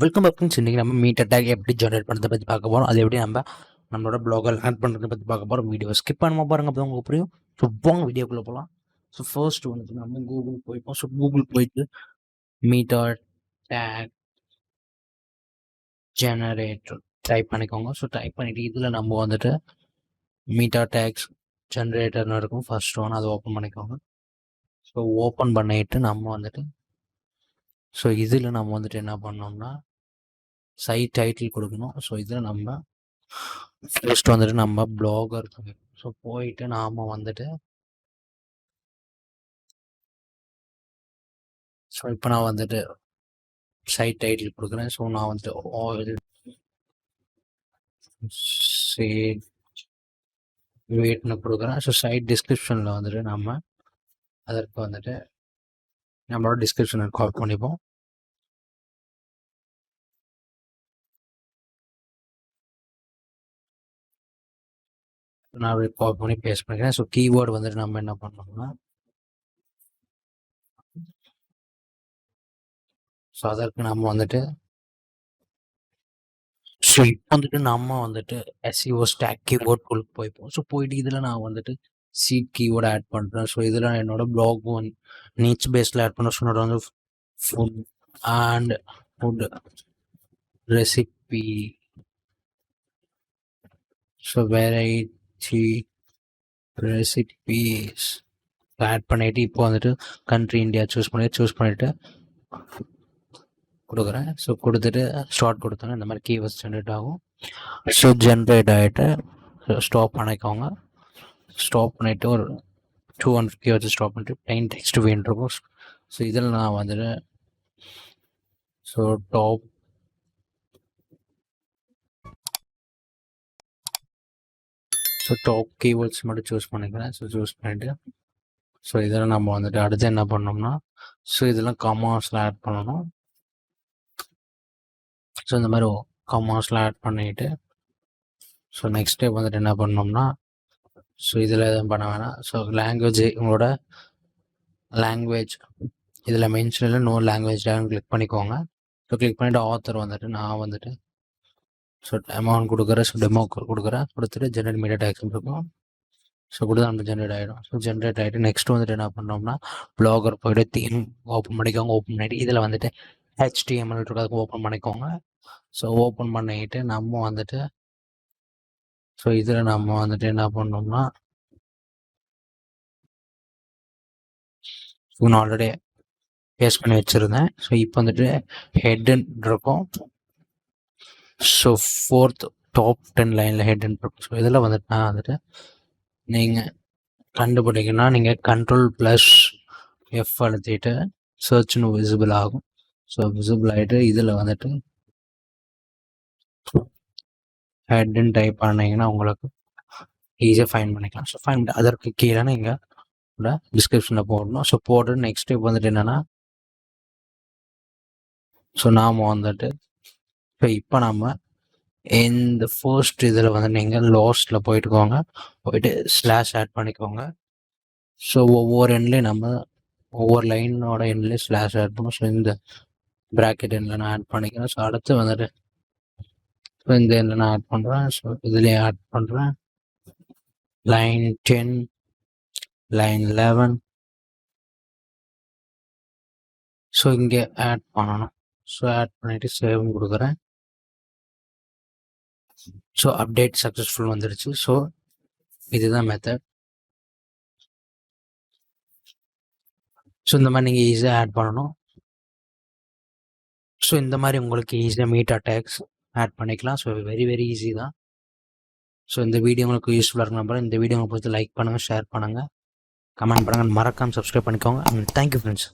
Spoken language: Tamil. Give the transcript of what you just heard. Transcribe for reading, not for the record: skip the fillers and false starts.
Welcome back friends. இன்றைக்கி நம்ம மீட் அட்டாக் எப்படி ஜென்ரேட் பண்ணுறதை பற்றி பார்க்க போகிறோம். அது எப்படி நம்மளோட ப்ளாகர் ஆட் பண்ணுறதை பற்றி பார்க்க போகிறோம். வீடியோ ஸ்கிப் பண்ணாமல் பாருங்கள், அப்போ தான் உங்களுக்கு புரியும். ஸோ போங்க வீடியோக்குள்ளே போகலாம். ஸோ ஃபர்ஸ்ட் வந்துட்டு நம்ம கூகுள் போய்ப்போம். ஸோ கூகுள் போயிட்டு மீட் அட்டாக் ஜெனரேட்டர் டைப் பண்ணிக்கோங்க. ஸோ டைப் பண்ணிவிட்டு இதில் நம்ம வந்துட்டு மீட் அட்டாக்ஸ் ஜென்ரேட்டர்னு இருக்கும். ஃபர்ஸ்ட் ஒன் அதை ஓப்பன் பண்ணிக்கோங்க. ஸோ ஓப்பன் பண்ணிட்டு நம்ம வந்துட்டு ஸோ இதில் நம்ம வந்துட்டு என்ன பண்ணோம்னா சைட் டைட்டில் கொடுக்கணும். ஸோ இதில் நம்ம ஃபர்ஸ்ட் வந்துட்டு நம்ம ப்ளாகர் ஸோ போயிட்டு நாம் வந்துட்டு ஸோ இப்போ நான் வந்துட்டு சைட் டைட்டில் கொடுக்குறேன். ஸோ நான் வந்துட்டு ஆயில் சேட் வெயிட்னு கொடுக்குறேன். ஸோ சைட் டிஸ்கிரிப்ஷனில் வந்துட்டு நம்ம அதற்கு வந்துட்டு நம்மளோட டிஸ்கிரிப்ஷனை காப்பி பண்ணிப்போம். நான் அப்படி காப்பி பண்ணி பேஸ்ட் பண்ணிக்கிறேன். ஸோ கீவேர்டு வந்துட்டு நம்ம என்ன பண்ணோம்னா ஸோ அதற்கு நம்ம வந்துட்டு ஸோ இப்போ வந்துட்டு நம்ம வந்துட்டு SEO ஸ்டாக் கீவேர்ட் குள்ள போய்ப்போம். ஸோ போயிட்டு இதில் நான் வந்துட்டு சீட் கீவேர்டு ஆட் பண்ணுறேன். ஸோ இதில் என்னோட பிளாக் ஒன் நீச் பேஸில் ஆட் பண்ண சொன்னோட வந்து food and food recipe so variety recipes add பண்ணிவிட்டு இப்போ வந்துட்டு கண்ட்ரி இந்தியா சூஸ் பண்ணிவிட்டு கொடுக்குறேன். ஸோ கொடுத்துட்டு ஸ்டார்ட் கொடுத்தோன்னா இந்த மாதிரி கீவேர்ட்ஸ் ஜென்ரேட் ஆகும். ஸோ ஜென்ரேட் ஆகிட்டு ஸ்டாப் பண்ணிக்கோங்க. ஸ்டாப் பண்ணிவிட்டு ஒரு 200 கீவேர்ட்ஸ் ஸ்டாப் பண்ணிட்டு plain text வேண்டிருக்கும். ஸோ இதில் நான் வந்துட்டு ஸோ டாப் கீவேர்ட்ஸ் மட்டும் சூஸ் பண்ணிக்கிறேன். ஸோ சூஸ் பண்ணிவிட்டு ஸோ இதில் நம்ம வந்துட்டு அடுத்து என்ன பண்ணோம்னா ஸோ இதெல்லாம் கமாஸில் ஆட் பண்ணணும். ஸோ இந்த மாதிரி கமாஸில் ஆட் பண்ணிவிட்டு ஸோ நெக்ஸ்ட் ஸ்டெப் வந்துட்டு என்ன பண்ணோம்னா ஸோ இதில் எதுவும் பண்ண வேணாம். ஸோ லாங்குவேஜ் உங்களோட லாங்குவேஜ் இதில் மென்ஷனில் நோ லாங்குவேஜ் கிளிக் பண்ணிக்கோங்க. ஸோ கிளிக் பண்ணிவிட்டு ஆத்தர் வந்துட்டு நான் வந்துட்டு ஸோ அமௌண்ட் கொடுக்குறேன். ஸோ டெமோ கொடுக்குறேன். கொடுத்துட்டு ஜென்ரேட் மீடியா டேக்ஸ் இருக்கும். ஸோ கொடுத்து நம்ம ஜென்ரேட் ஆகிடும். ஸோ ஜென்ரேட் ஆகிட்டு நெக்ஸ்ட் வந்துட்டு என்ன பண்ணோம்னா ப்ளாகர் போய்ட்டு தீம் ஓப்பன் பண்ணிக்கோங்க. ஓப்பன் பண்ணிவிட்டு இதில் வந்துட்டு HTML இருக்கிறதுக்கு ஓப்பன் பண்ணிக்கோங்க. ஸோ ஓப்பன் பண்ணிக்கிட்டு நம்ம வந்துட்டு ஸோ இதில் நம்ம வந்துட்டு என்ன பண்ணோம்னா நான் ஆல்ரெடி பேஸ்ட் பண்ணி வச்சுருந்தேன். ஸோ இப்போ வந்துட்டு ஹெட்டுன்னு இருக்கும். ஸோ ஃபோர்த் டாப் 10 லைனில் ஹெட்டுன்னு இருக்கும். ஸோ இதில் வந்துட்டு நான் வந்துட்டு நீங்கள் கண்டுபிடிக்கணும்னா நீங்கள் Ctrl+F அழுத்திட்டு சர்ச்னு விசிபிள் ஆகும். ஸோ விசிபிள் ஆகிட்டு இதில் வந்துட்டு ஹெட்டுன்னு டைப் பண்ணிங்கன்னா உங்களுக்கு ஈஸியாக ஃபைன் பண்ணிக்கலாம். ஸோ ஃபைன் அதற்கு கீழே நீங்கள் டிஸ்கிரிப்ஷனில் போடணும். ஸோ போட்டு நெக்ஸ்ட் ஸ்டெப் வந்துட்டு என்னென்னா ஸோ நாம் வந்துட்டு ஸோ இப்போ நம்ம இந்த ஃபர்ஸ்ட் இதில் வந்து நீங்கள் லாஸ்ட்டில் போயிட்டுக்கோங்க. போயிட்டு ஸ்லாஷ் ஆட் பண்ணிக்கோங்க. ஸோ ஒவ்வொரு எண்ட்லேயும் நம்ம ஒவ்வொரு லைனோட எண்ட்லேயும் ஸ்லாஷ் ஆட் பண்ணும். ஸோ இந்த ப்ராக்கெட் எண்ணில் நான் ஆட் பண்ணிக்கிறேன். ஸோ அடுத்து வந்துட்டு ஸோ இந்த எண்ணில் நான் ஆட் பண்ணுறேன். ஸோ இதுலேயே ஆட் பண்ணுறேன். லைன் 10 லைன் 11 ஸோ இங்கே ஆட் பண்ணணும். ஸோ ஆட் பண்ணிவிட்டு சேவ் கொடுக்குறேன். ஸோ அப்டேட் சக்ஸஸ்ஃபுல் வந்துடுச்சு. ஸோ இதுதான் மெத்தட். ஸோ இந்த மாதிரி நீங்கள் ஈஸியாக ஆட் பண்ணணும். ஸோ இந்த மாதிரி உங்களுக்கு ஈஸியாக மீட் அட்டாக்ஸ் ஆட் பண்ணிக்கலாம். ஸோ வெரி ஈஸி தான். ஸோ இந்த வீடியோ உங்களுக்கு யூஸ்ஃபுல்லாக இருக்கும் நம்புறேன். இந்த வீடியோ உங்களுக்கு லைக் பண்ணுங்கள், ஷேர் பண்ணுங்கள், கமெண்ட் பண்ணுங்கள், மறக்காமல் சப்ஸ்கிரைப் பண்ணிக்கோங்க. Thank you friends.